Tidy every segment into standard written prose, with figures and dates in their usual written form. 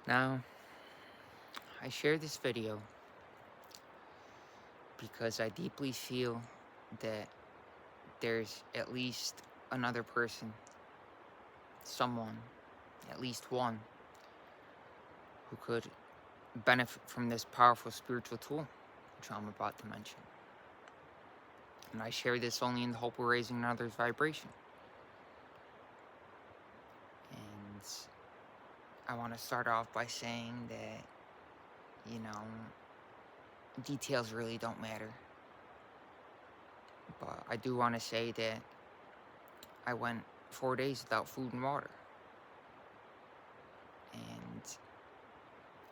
Now, I share this video because I deeply feel that there's at least another person, someone, at least one, who could benefit from this powerful spiritual tool, which I'm about to mention. And I share this only in the hope of raising another's vibration. And I want to start off by saying that, details really don't matter. But I do want to say that I went 4 days without food and water. And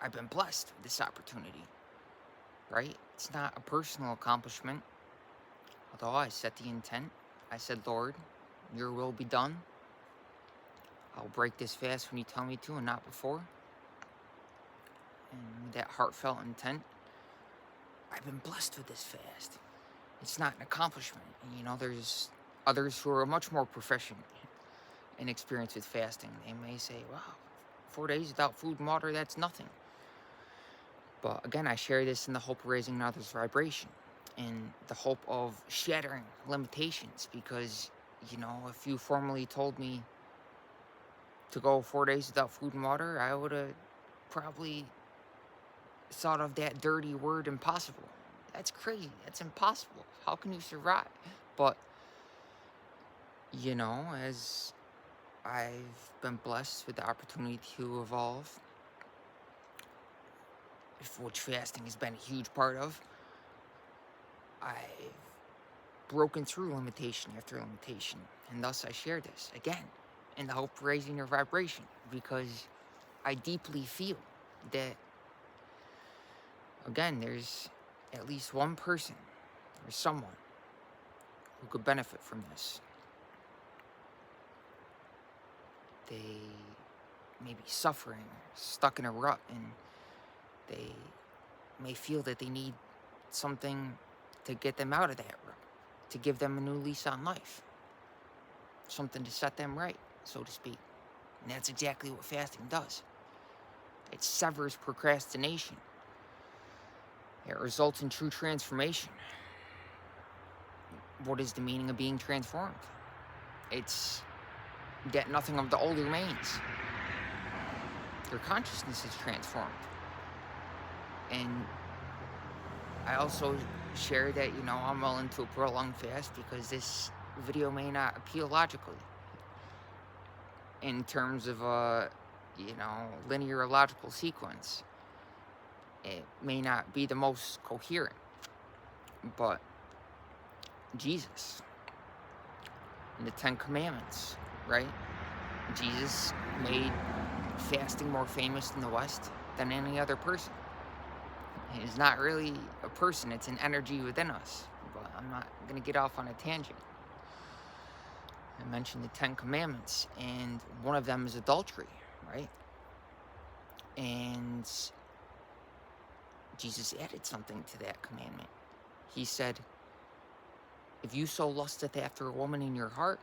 I've been blessed with this opportunity, right? It's not a personal accomplishment. Although I set the intent. I said, Lord, your will be done. I'll break this fast when you tell me to and not before. And with that heartfelt intent, I've been blessed with this fast. It's not an accomplishment. And, there's others who are much more proficient and experienced with fasting. They may say, wow, 4 days without food and water, that's nothing. But again, I share this in the hope of raising another's vibration, in the hope of shattering limitations. Because, if you formally told me to go 4 days without food and water, I would have probably thought of that dirty word impossible. That's crazy. That's impossible. How can you survive? But, as I've been blessed with the opportunity to evolve, which fasting has been a huge part of, I've broken through limitation after limitation. And thus I share this, again, in the hope of raising your vibration. Because I deeply feel that, again, there's at least one person or someone who could benefit from this. They may be suffering, stuck in a rut, and they may feel that they need something to get them out of that rut, to give them a new lease on life, something to set them right, so to speak. And that's exactly what fasting does. It severs procrastination. It results in true transformation. What is the meaning of being transformed? It's that nothing of the old remains. Your consciousness is transformed. And I also share that, I'm willing to a prolonged fast because this video may not appeal logically in terms of a, linear logical sequence. It may not be the most coherent, but Jesus and the 10 Commandments, right? Jesus made fasting more famous in the West than any other person. It's not really a person, it's an energy within us. But I'm not going to get off on a tangent. I mentioned the 10 Commandments, and one of them is adultery, right? And Jesus added something to that commandment. He said, if you so lusteth after a woman in your heart,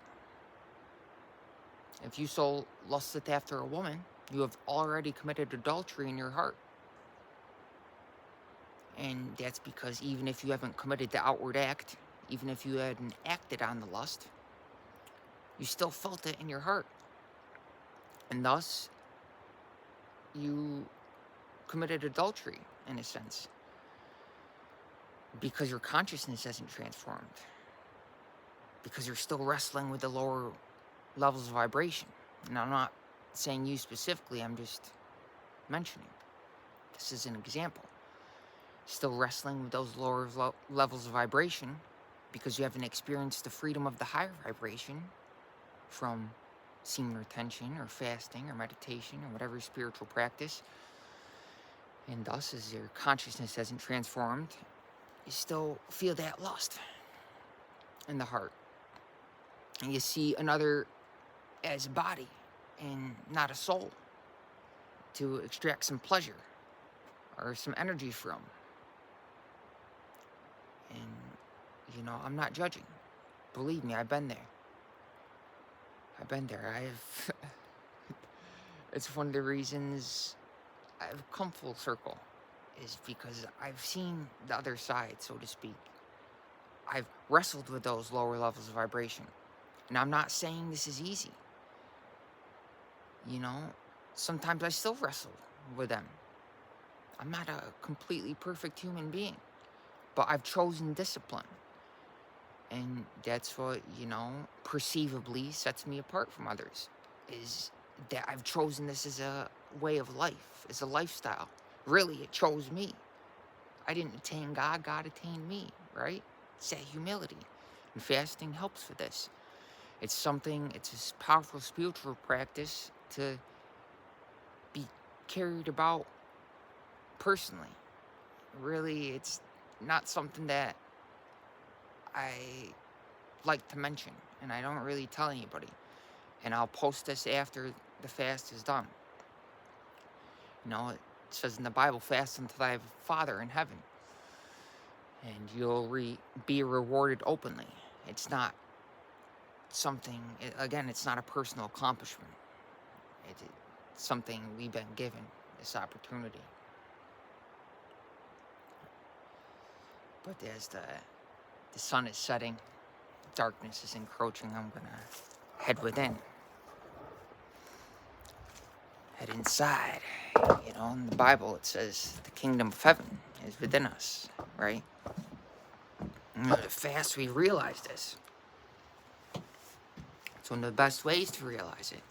if you so lusteth after a woman, you have already committed adultery in your heart. And that's because even if you haven't committed the outward act, even if you hadn't acted on the lust, you still felt it in your heart. And thus, you committed adultery, in a sense, because your consciousness hasn't transformed, because you're still wrestling with the lower levels of vibration. And I'm not saying you specifically, I'm just mentioning. This is an example. Still wrestling with those lower levels of vibration because you haven't experienced the freedom of the higher vibration from semen retention or fasting or meditation or whatever spiritual practice. And thus, as your consciousness hasn't transformed, you still feel that lust in the heart. And you see another as a body and not a soul to extract some pleasure or some energy from. And, I'm not judging. Believe me, I've been there. It's one of the reasons, I've come full circle is because I've seen the other side, so to speak. I've wrestled with those lower levels of vibration. And I'm not saying this is easy. You know, sometimes I still wrestle with them. I'm not a completely perfect human being, but I've chosen discipline. And that's what, perceivably sets me apart from others, is that I've chosen this as a way of life, as a lifestyle. Really, it chose me. I didn't attain God, God attained me, right? It's that humility. And fasting helps for this. It's a powerful spiritual practice to be carried about personally. Really, it's not something that I like to mention, and I don't really tell anybody. And I'll post this after the fast is done. It says in the Bible, fast until thy Father in heaven, and you'll be rewarded openly. It's not something, again, it's not a personal accomplishment. It's something we've been given, this opportunity. But as the sun is setting, darkness is encroaching, I'm going to head within. Head inside. In the Bible it says the kingdom of heaven is within us, right? The fast we realize this. It's one of the best ways to realize it.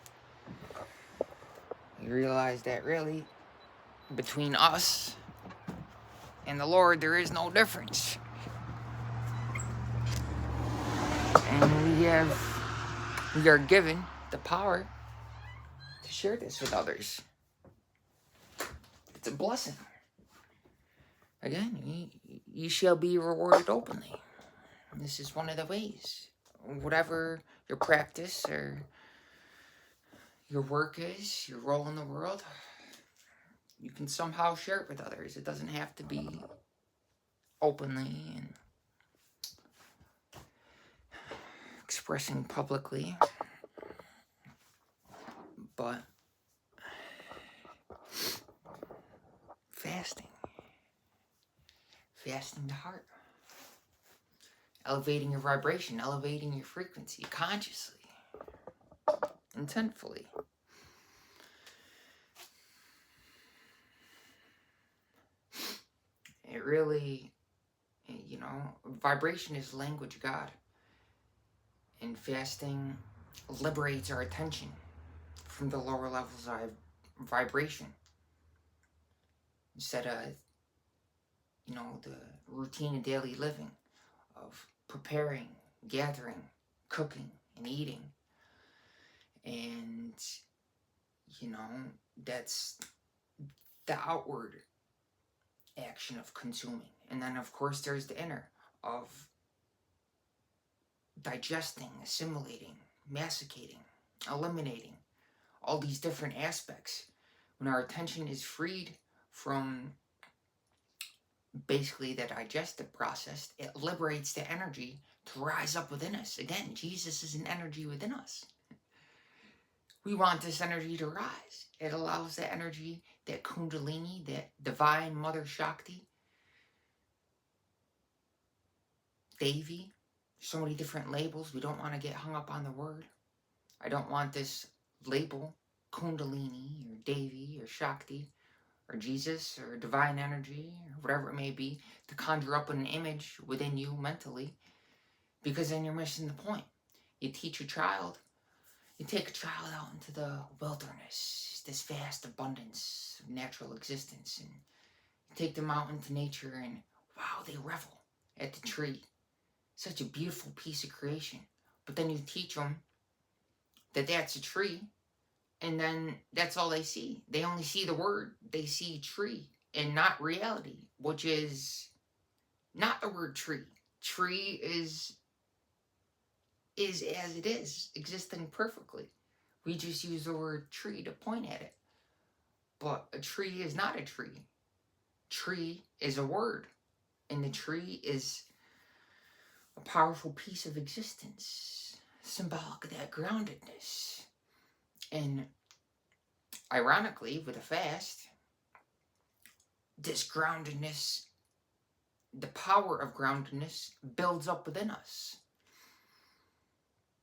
We realize that really, between us and the Lord, there is no difference. And we are given the power to share this with others. It's a blessing. Again, you shall be rewarded openly. And this is one of the ways. Whatever your practice or your work is, your role in the world, you can somehow share it with others. It doesn't have to be openly and expressing publicly, but fasting the heart, elevating your vibration, elevating your frequency consciously, intentfully. It really, vibration is language God, and fasting liberates our attention from the lower levels of vibration. Instead of, the routine of daily living of preparing, gathering, cooking, and eating. And, that's the outward action of consuming. And then, of course, there's the inner of digesting, assimilating, masticating, eliminating, all these different aspects. When our attention is freed from basically the digestive process, it liberates the energy to rise up within us. Again, Jesus is an energy within us. We want this energy to rise. It allows that energy, that kundalini, that divine mother Shakti, Devi, so many different labels. We don't want to get hung up on the word. I don't want this label, kundalini or Devi or Shakti or Jesus or divine energy or whatever it may be, to conjure up an image within you mentally, because then you're missing the point. You take a child out into the wilderness, this vast abundance of natural existence, and you take them out into nature, and wow, they revel at the tree. Such a beautiful piece of creation. But then you teach them that that's a tree, and then that's all they see. They only see the word. They see tree and not reality, which is not the word tree. Tree is as it is, existing perfectly. We just use the word tree to point at it. But a tree is not a tree. Tree is a word. And the tree is a powerful piece of existence, symbolic of that groundedness. And ironically, with a fast, this groundedness, the power of groundedness builds up within us.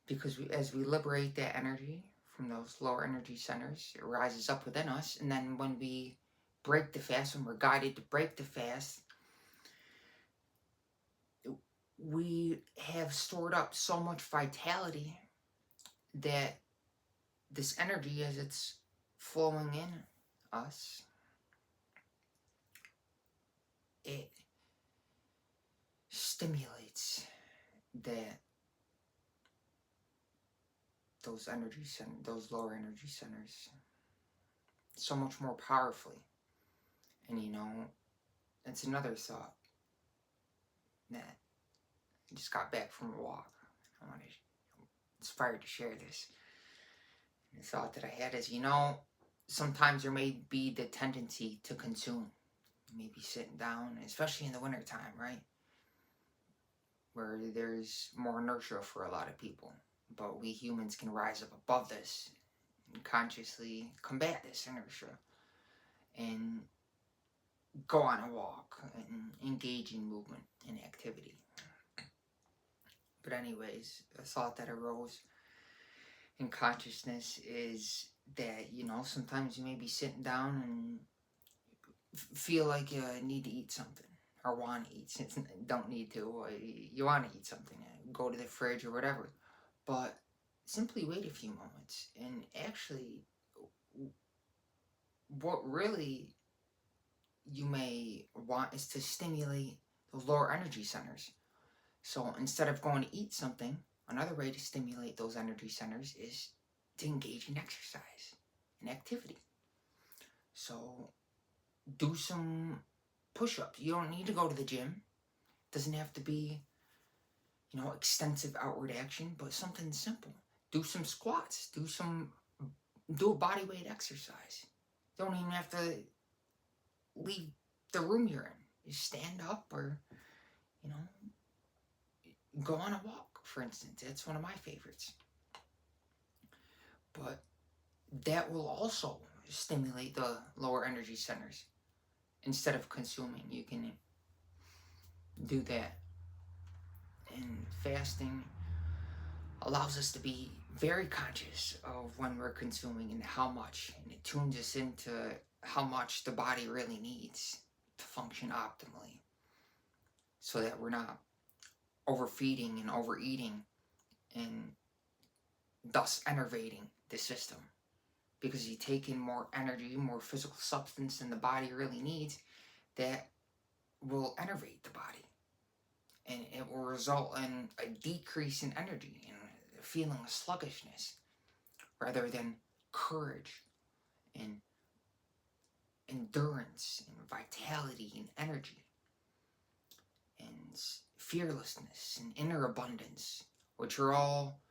Because as we liberate that energy from those lower energy centers, it rises up within us. And then when we break the fast, when we're guided to break the fast, we have stored up so much vitality that this energy, as it's flowing in us, it stimulates those energy centers, those lower energy centers, so much more powerfully. And that's another thought that I just got back from a walk. I want to inspired to share this. And the thought that I had is, sometimes there may be the tendency to consume. Maybe sitting down, especially in the wintertime, right? Where there's more inertia for a lot of people. But we humans can rise up above this and consciously combat this inertia and go on a walk and engage in movement and activity. But anyways, a thought that arose in consciousness is that, sometimes you may be sitting down and feel like you need to eat something or want to eat. Don't need to. You want to eat something. Go to the fridge or whatever. But simply wait a few moments. And actually, what really you may want is to stimulate those lower energy centers. So instead of going to eat something, another way to stimulate those energy centers is to engage in exercise and activity. So do some push-ups. You don't need to go to the gym. It doesn't have to be, extensive outward action, but something simple. Do some squats. Do a body weight exercise. You don't even have to leave the room you're in. You stand up or, go on a walk, for instance. That's one of my favorites. But that will also stimulate the lower energy centers. Instead of consuming, you can do that. And fasting allows us to be very conscious of when we're consuming and how much. And it tunes us into how much the body really needs to function optimally. So that we're not overfeeding and overeating and thus enervating the system. Because you take in more energy, more physical substance than the body really needs, that will enervate the body. And it will result in a decrease in energy and a feeling of sluggishness rather than courage and endurance and vitality and energy and fearlessness and inner abundance, which are all,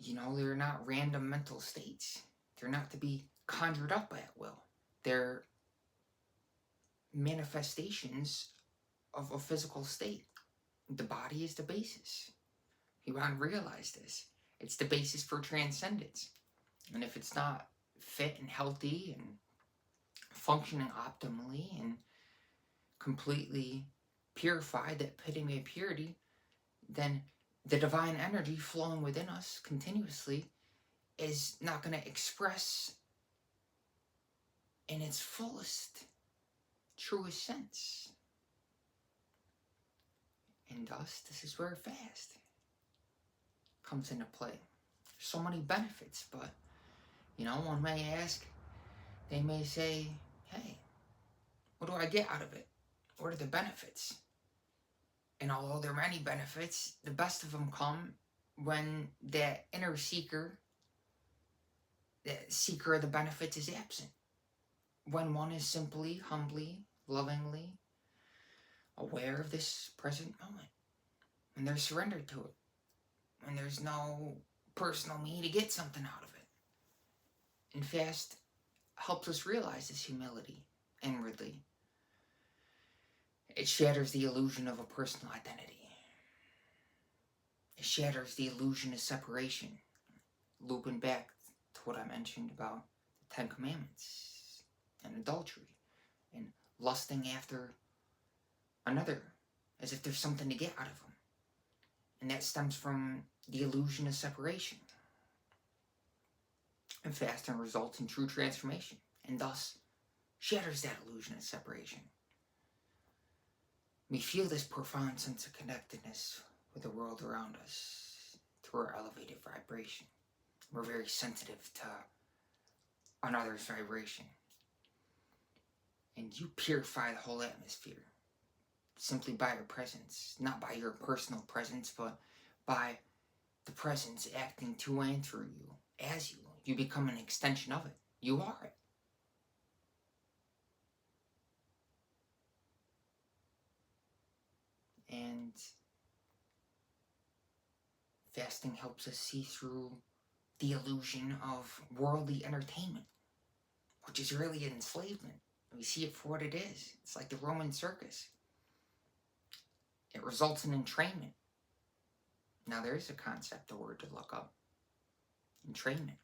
they're not random mental states. They're not to be conjured up at will. They're manifestations of a physical state. The body is the basis. You want to realize this. It's the basis for transcendence. And if it's not fit and healthy and functioning optimally and completely purified, that epitome of purity, then the divine energy flowing within us continuously is not going to express in its fullest, truest sense. And thus, this is where fast comes into play. There's so many benefits, but, one may ask, they may say, hey, what do I get out of it? What are the benefits? And although there are many benefits, the best of them come when that inner seeker, the seeker of the benefits, is absent. When one is simply, humbly, lovingly aware of this present moment. When they're surrendered to it. When there's no personal need to get something out of it. And fast helps us realize this humility inwardly. It shatters the illusion of a personal identity. It shatters the illusion of separation. Looping back to what I mentioned about the 10 Commandments. and adultery and lusting after another as if there's something to get out of them. And that stems from the illusion of separation. And fasting results in true transformation and thus shatters that illusion of separation. We feel this profound sense of connectedness with the world around us through our elevated vibration. We're very sensitive to another's vibration. And you purify the whole atmosphere simply by your presence, not by your personal presence, but by the presence acting to and through you, as you. You become an extension of it. You are it. And fasting helps us see through the illusion of worldly entertainment, which is really enslavement. We see it for what it is. It's like the Roman circus. It results in entrainment. Now there is a concept, a word to look up. Entrainment.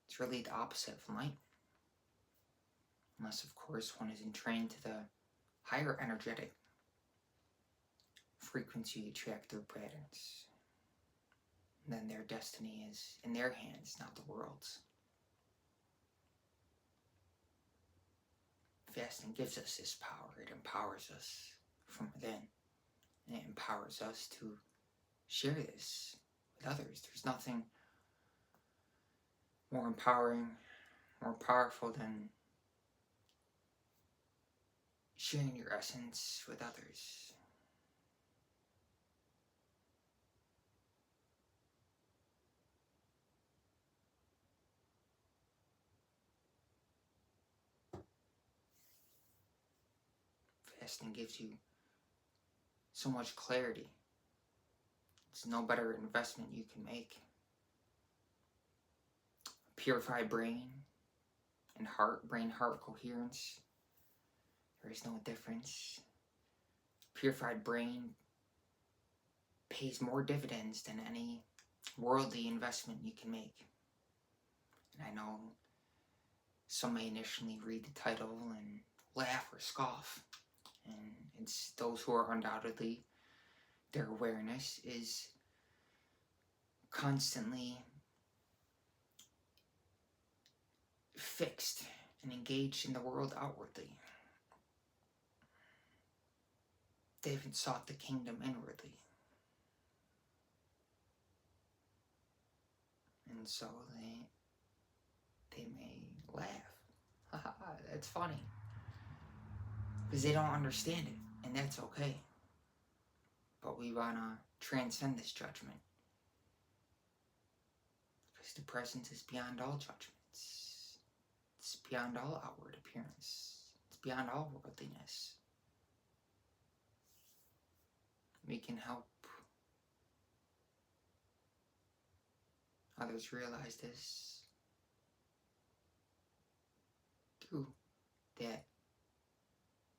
It's really the opposite of enlightenment. Unless, of course, one is entrained to the higher energetic frequency attractor patterns. And then their destiny is in their hands, not the world's. Fasting gives us this power. It empowers us from within. And it empowers us to share this with others. There's nothing more empowering, more powerful than sharing your essence with others. Fasting gives you so much clarity. It's no better investment you can make. A purified brain and brain-heart coherence. There is no difference. Purified brain pays more dividends than any worldly investment you can make. And I know some may initially read the title and laugh or scoff. And it's those who are undoubtedly, their awareness is constantly fixed and engaged in the world outwardly. They haven't sought the kingdom inwardly. And so they may laugh. Haha, that's funny. Because they don't understand it, and that's okay. But we want to transcend this judgment. Because the presence is beyond all judgments. It's beyond all outward appearance. It's beyond all worldliness. We can help others realize this through that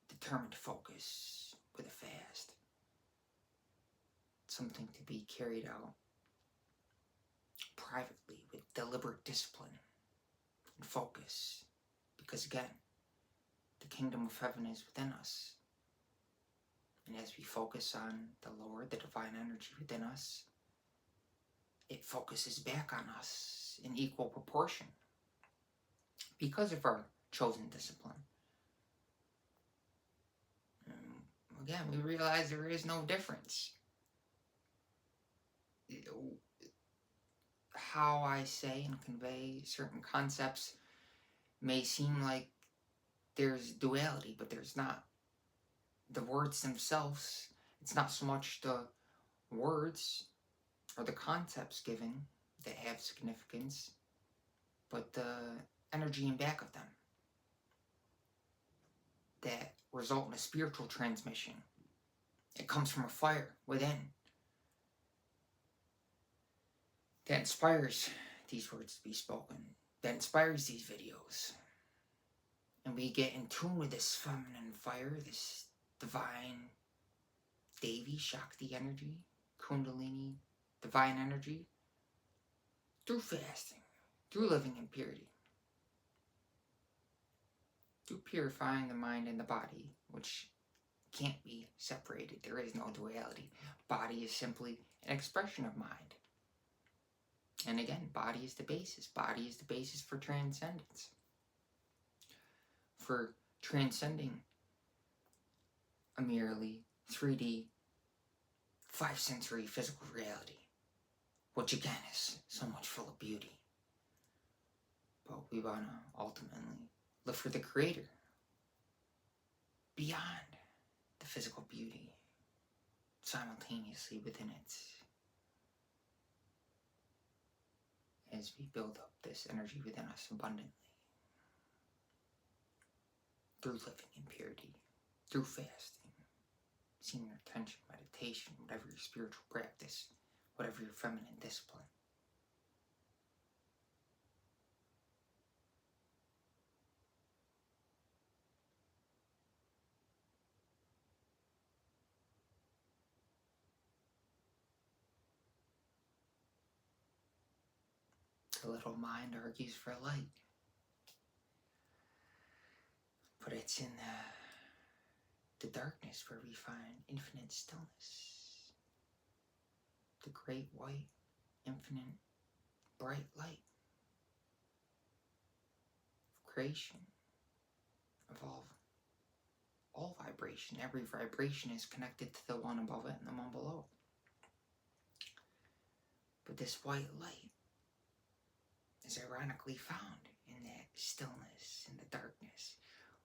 determined focus with a fast. Something to be carried out privately with deliberate discipline and focus. Because again, the kingdom of heaven is within us. And as we focus on the Lord, the divine energy within us, it focuses back on us in equal proportion because of our chosen discipline. Again, we realize there is no difference. How I say and convey certain concepts may seem like there's duality, but there's not. The words themselves, it's not so much the words or the concepts given that have significance, but the energy in back of them that result in a spiritual transmission. It comes from a fire within that inspires these words to be spoken, that inspires these videos. And we get in tune with this feminine fire, this divine Devi, Shakti energy, Kundalini, divine energy, through fasting, through living in purity. through purifying the mind and the body, which can't be separated. There is no duality. Body is simply an expression of mind. And again, body is the basis. Body is the basis for transcendence. For transcending a merely 3D, 5-sensory physical reality, which again is so much full of beauty. But we want to ultimately live for the Creator, beyond the physical beauty, simultaneously within it, as we build up this energy within us abundantly, through living in purity, through fasting, senior attention, meditation, whatever your spiritual practice, whatever your feminine discipline. The little mind argues for light, but it's in the darkness where we find infinite stillness, the great white, infinite, bright light of creation, of all vibration. Every vibration is connected to the one above it and the one below. But this white light is ironically found in that stillness, in the darkness,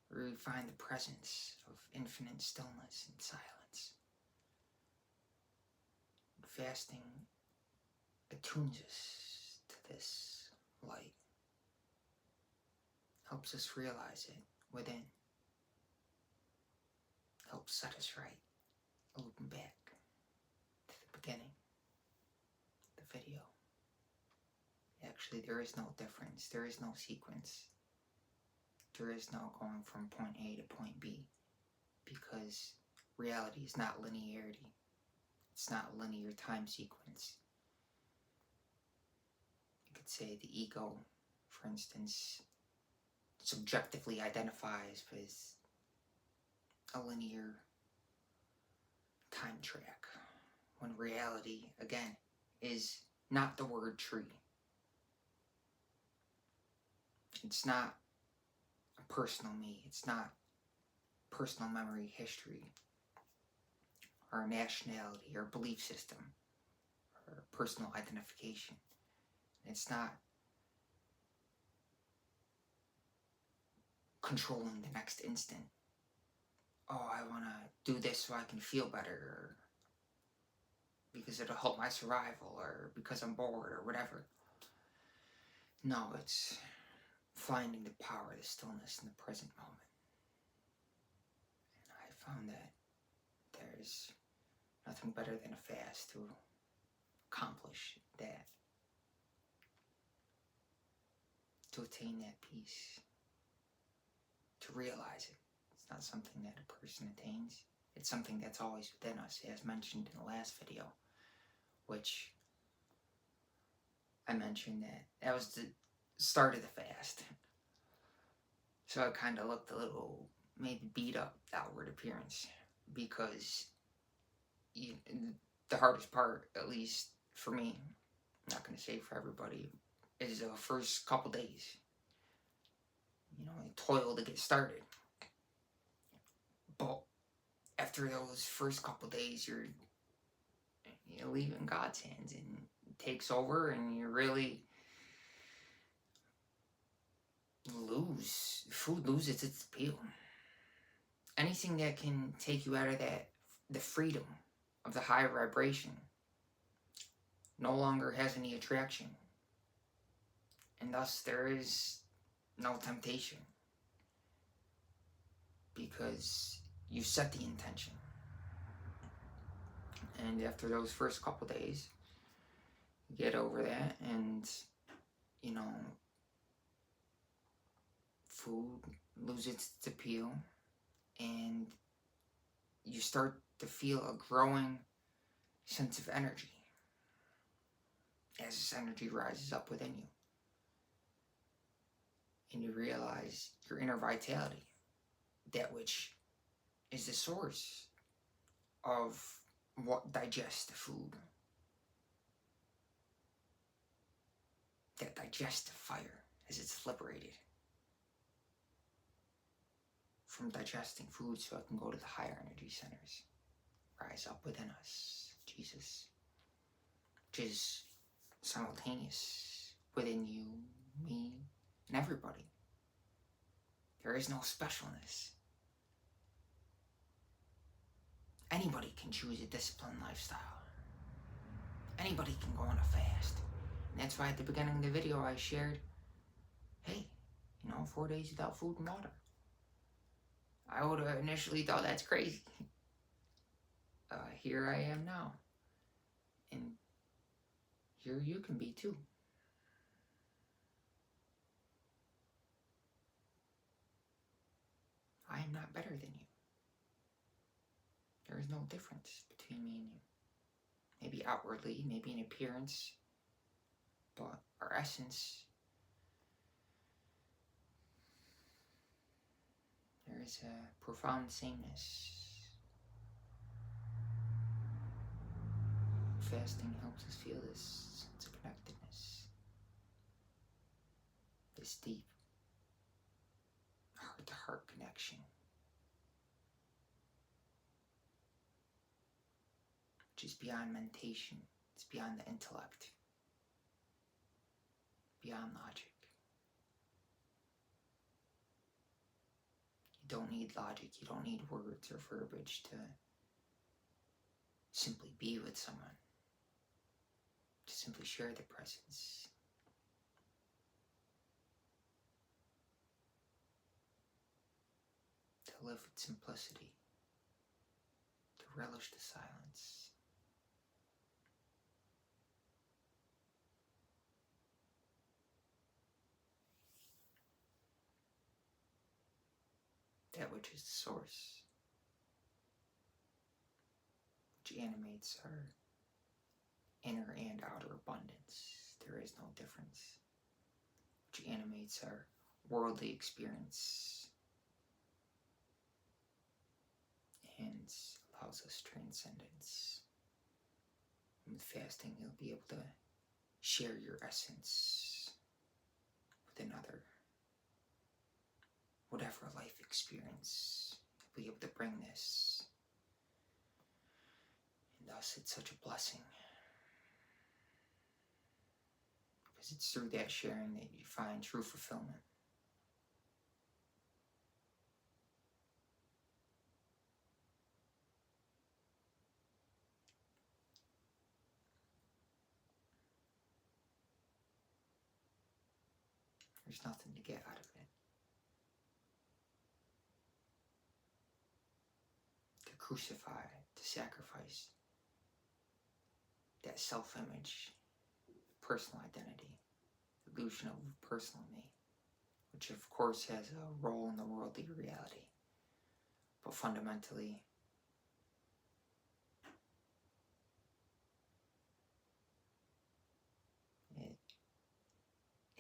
where we find the presence of infinite stillness and silence. Fasting attunes us to this light, helps us realize it within, helps set us right, looping back to the beginning, the video. Actually, there is no difference, there is no sequence, there is no going from point A to point B, because reality is not linearity. It's not a linear time sequence. You could say the ego, for instance, subjectively identifies with a linear time track, when reality, again, is not the word tree. It's not a personal me. It's not personal memory, history, or nationality, or belief system, or personal identification. It's not controlling the next instant. Oh, I want to do this so I can feel better, or because it'll help my survival, or because I'm bored, or whatever. No, it's finding the power, the stillness in the present moment. And I found that there's nothing better than a fast to accomplish that, to attain that peace, to realize it. It's not something that a person attains. It's something that's always within us, as mentioned in the last video, which I mentioned that was the start of the fast. So I kind of looked a little, maybe beat up, outward appearance, because the hardest part, at least for me, I'm not going to say for everybody, is the first couple days. You toil to get started. But after those first couple days, you're leaving God's hands, and it takes over, and you really food loses its appeal. Anything that can take you out of the freedom of the higher vibration, no longer has any attraction. And thus there is no temptation, because you set the intention. And after those first couple days, you get over that, and food loses its appeal, and you start to feel a growing sense of energy as this energy rises up within you. And you realize your inner vitality. that which is the source of what digests the food. That digestive fire, as it's liberated from digesting food so it can go to the higher energy centers, rise up within us, Jesus, which is simultaneous within you, me, and everybody. There is no specialness. Anybody can choose a disciplined lifestyle. Anybody can go on a fast. And that's why at the beginning of the video I shared, hey, 4 days without food and water. I would have initially thought that's crazy. Here I am now. And here you can be too. I am not better than you. There is no difference between me and you. Maybe outwardly, maybe in appearance, but our essence, there is a profound sameness. Fasting helps us feel this sense of connectedness, this deep heart-to-heart connection, which is beyond mentation. It's beyond the intellect, beyond logic. You don't need logic, you don't need words or verbiage to simply be with someone, to simply share the presence. To live with simplicity, to relish the silence. That which is the source, which animates our inner and outer abundance. There is no difference. Which animates our worldly experience and allows us transcendence. And with fasting, you'll be able to share your essence with another. Whatever life experience, you'll be able to bring this. And thus, it's such a blessing. Because it's through that sharing that you find true fulfillment. There's nothing to get out of it. To crucify, to sacrifice that self-image, personal identity, illusion of personal me, which of course has a role in the worldly reality, but fundamentally it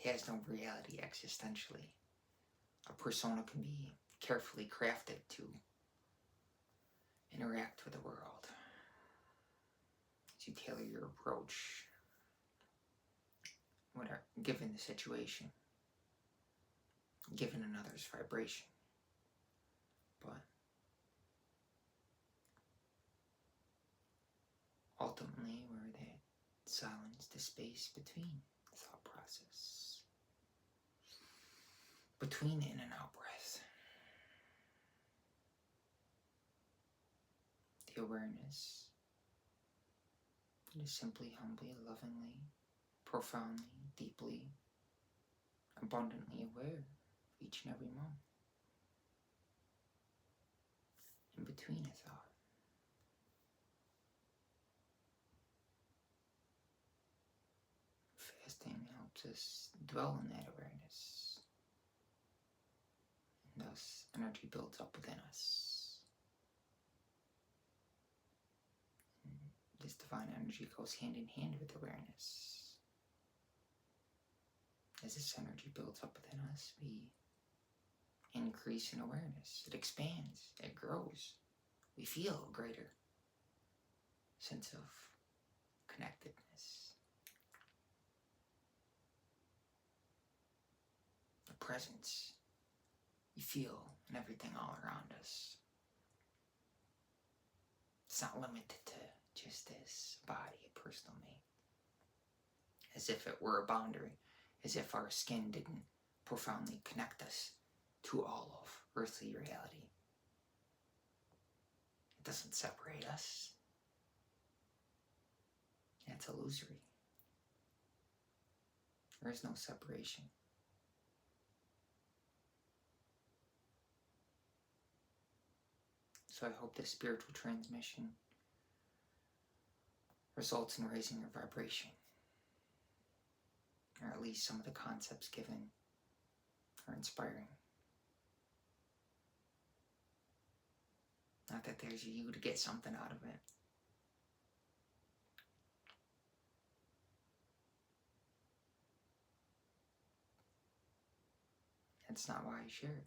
has no reality existentially. A persona can be carefully crafted to interact with the world. As you tailor your approach, whatever, given the situation, given another's vibration. But ultimately, we're that silence, the space between the thought process, between in and out breath. The awareness is simply, humbly, lovingly, profoundly, deeply, abundantly aware of each and every moment. In between a thought. Fasting helps us dwell in that awareness. And thus, energy builds up within us. And this divine energy goes hand in hand with awareness. As this energy builds up within us, we increase in awareness. It expands. It grows. We feel a greater sense of connectedness. The presence you feel in everything all around us. It's not limited to just this body, a personal me. As if it were a boundary, as if our skin didn't profoundly connect us to all of earthly reality. It doesn't separate us. It's illusory. There is no separation. So I hope this spiritual transmission results in raising your vibration. Or at least some of the concepts given are inspiring. Not that there's you to get something out of it. That's not why I share it.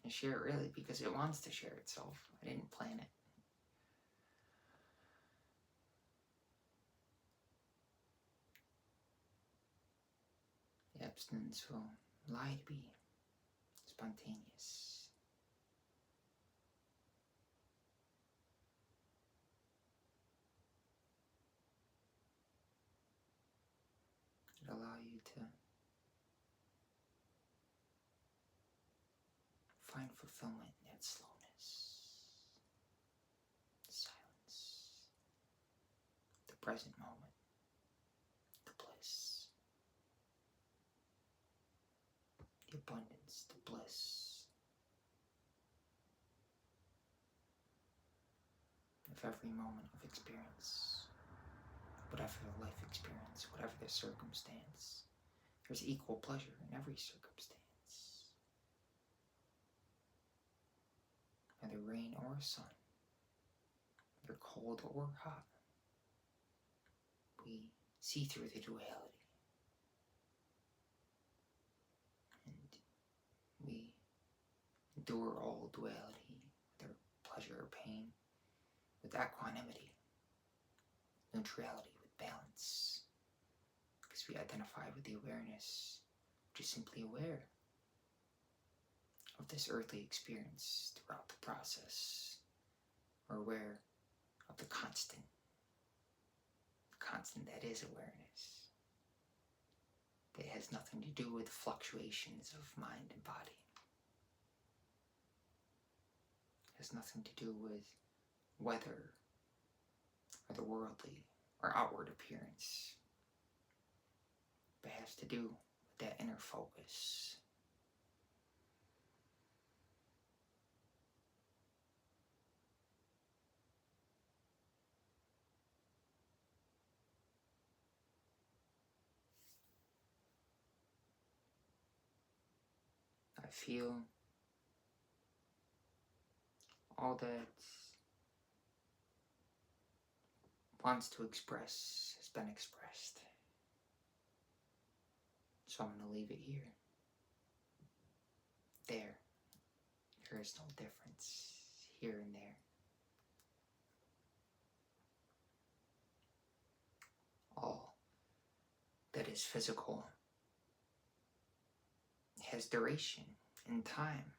I share it really because it wants to share itself. I didn't plan it. The abstinence will lie to be spontaneous. It'll allow you to find fulfillment in that slowness, silence, the present moment, the bliss, the abundance, the bliss of every moment of experience. Whatever the life experience, whatever the circumstance, there's equal pleasure in every circumstance. Whether rain or sun, whether cold or hot, we see through the duality. And we endure all duality, whether pleasure or pain, with equanimity, neutrality, with balance. Because we identify with the awareness, which is simply aware of this earthly experience throughout the process. We're aware of the constant that is awareness. That has nothing to do with fluctuations of mind and body. It has nothing to do with weather or the worldly or outward appearance. But it has to do with that inner focus. I feel all that wants to express has been expressed. So I'm going to leave it here. There is no difference here and there. All that is physical has duration in time,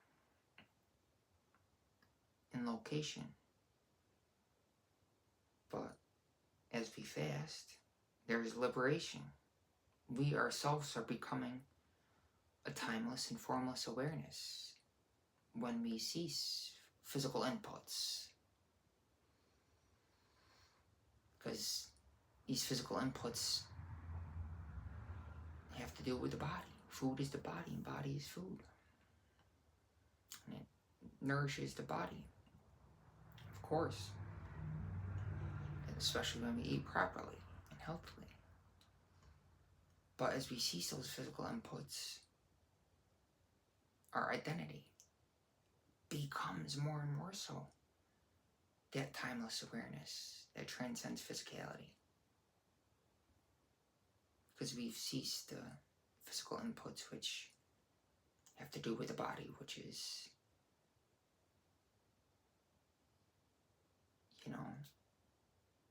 in location. But as we fast, there is liberation. We ourselves are becoming a timeless and formless awareness when we cease physical inputs. Because these physical inputs have to do with the body. Food is the body, and body is food. And it nourishes the body, of course. And especially when we eat properly and healthily. But as we cease those physical inputs, our identity becomes more and more so that timeless awareness that transcends physicality. because we've ceased the physical inputs which have to do with the body, which is,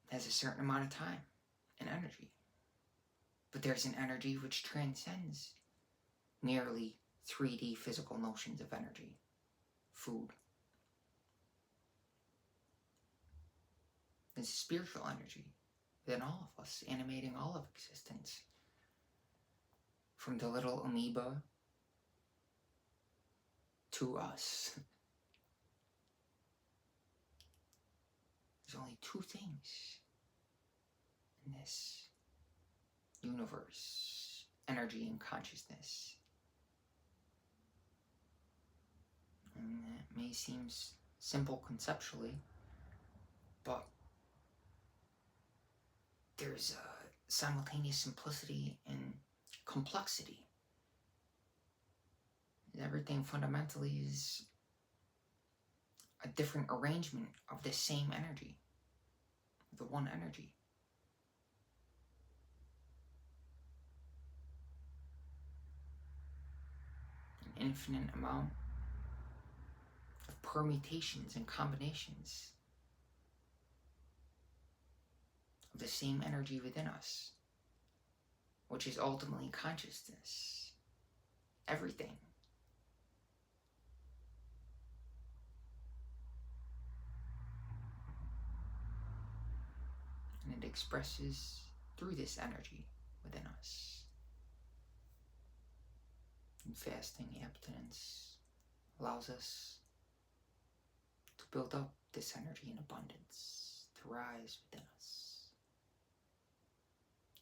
has a certain amount of time and energy. But there's an energy which transcends merely 3D physical notions of energy. Food. There's spiritual energy within all of us, animating all of existence. From the little amoeba to us. There's only two things in this universe: energy and consciousness. And it may seem simple conceptually, but there's a simultaneous simplicity and complexity. Everything fundamentally is a different arrangement of the same energy, the one energy. An infinite amount of permutations and combinations of the same energy within us, which is ultimately consciousness. Everything. And it expresses through this energy within us. And fasting, abstinence, allows us to build up this energy in abundance, to rise within us.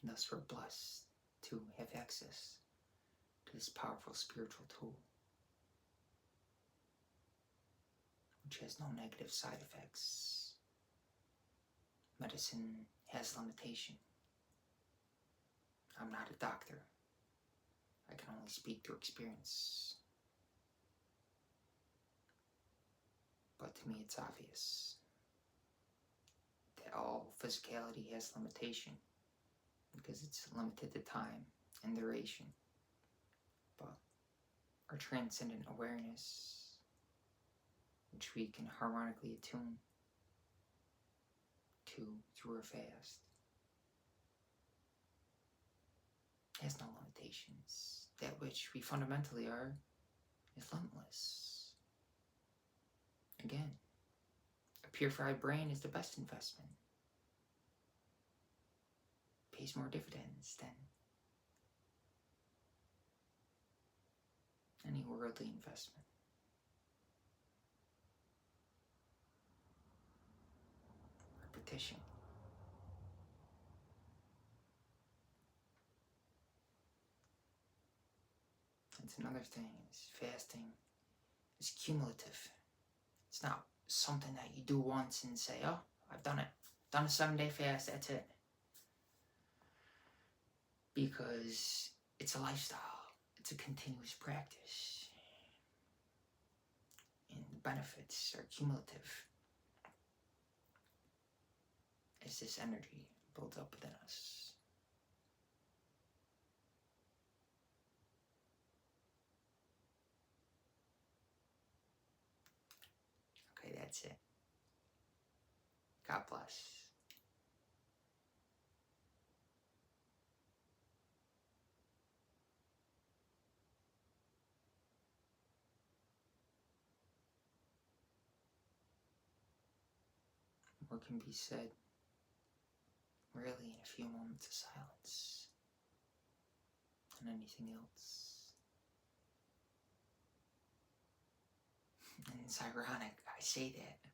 And thus we're blessed to have access to this powerful spiritual tool, which has no negative side effects. Medicine has limitation. I'm not a doctor. I can only speak through experience. But to me it's obvious that all physicality has limitation because it's limited to time and duration. But our transcendent awareness, which we can harmonically attune to through our fast, has no limitations. That which we fundamentally are is limitless. Again, a purified brain is the best investment. Pays more dividends than any worldly investment. Repetition. That's another thing, is fasting is cumulative. It's not something that you do once and say, oh, I've done it. Done a 7-day fast, that's it. Because it's a lifestyle. It's a continuous practice. And the benefits are cumulative as this energy builds up within us. Okay, that's it. God bless. More can be said, really, in a few moments of silence, than anything else. And it's ironic I say that